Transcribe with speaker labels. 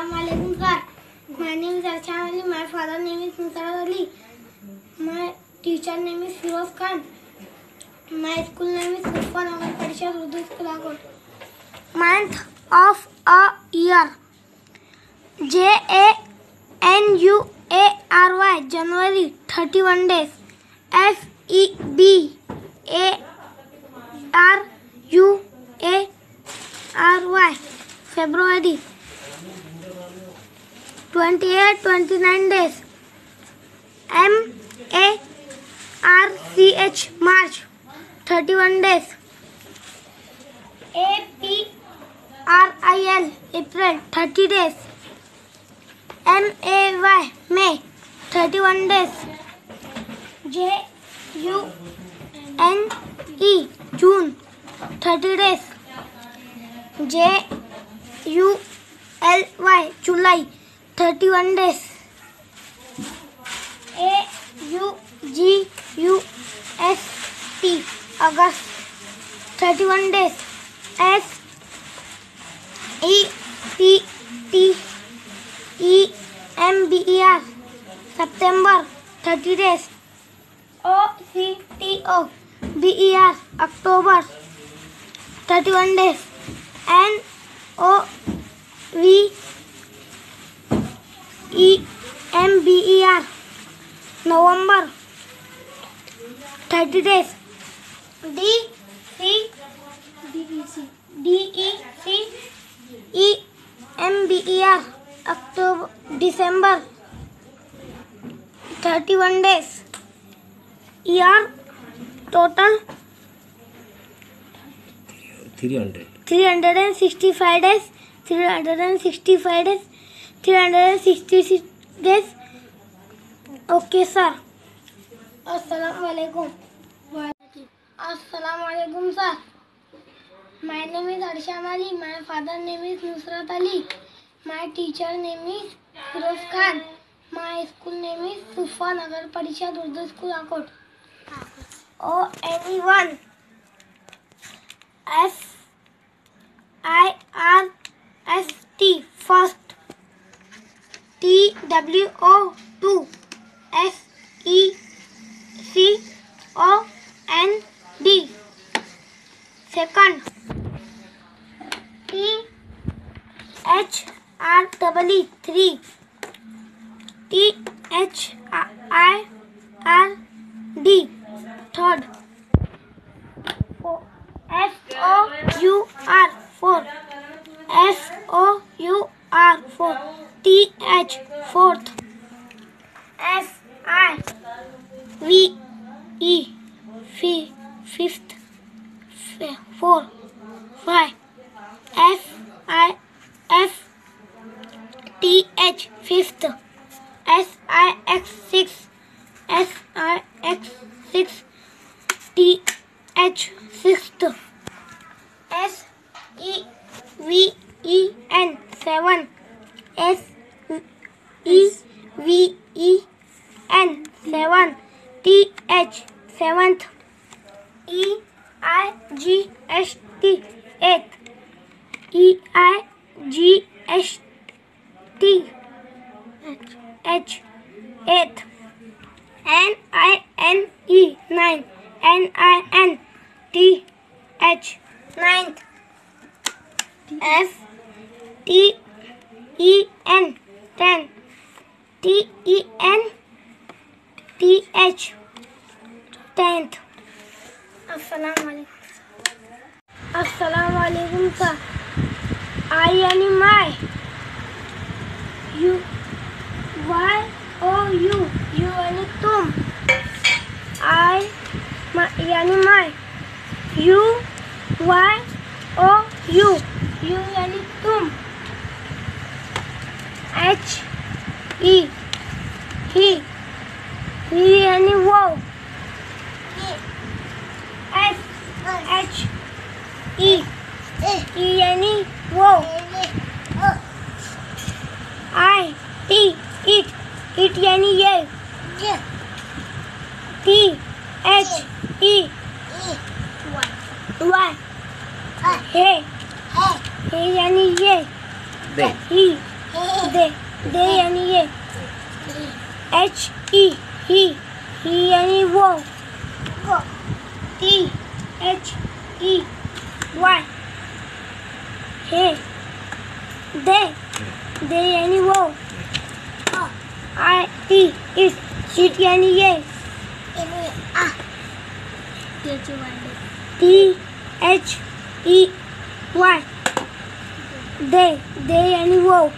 Speaker 1: Assalamualaikum sir. My name is Arshad Ali. My father name is Musarraf Ali. My teacher name is Firoz Khan. My school name is Sulfan Nagar Parishad Urdu School Akot. Month of a year. January, January 31 days. February, February 29 days. March, March 31 days. April, April 30 days. May 31 days. June, June 30 days. July, July 31 days. August, August 31 days. September, September 30 days. October, October 31 days. November, November 30 days. December, October, December 31 days. Year total 365 days. 365 days. 366 days. Okay, sir. Assalamualaikum. Assalamualaikum, sir. My name is Arshad Ali. My father name is Nusrat Ali. My teacher name is Firoz Khan. My school name is Sulfan Nagar Parishad Urdu School Akot. Anyone. FIRST, first. TWO2, SECOND, second. THREE, THIRD, third. FOUR, FOUR, TH, fourth. FIVE, fifth. 4, 5. FIFTH, fifth. SIX, sixth. TH, sixth. SEVEN, seven. SEVEN, seven. TH, seventh. EIGST, eighth. EIGST, eighth. NINE, nine. NINTH, ninth. FTEN, ten. TENTH, tenth. Assalamualaikum, sir. I yani my. You. YOU. You yani tum. I yani my. You. YOU. You yani tum. HE. He. He yani wo. SHE. E yani wo. It. It yani ye. THE, Y. He. He yani ye. He. दे दे यानी ये. H E ही यानी वो. T H E Y हे. दे यानी वो. I E it यानी ये. T H E Y दे यानी वो.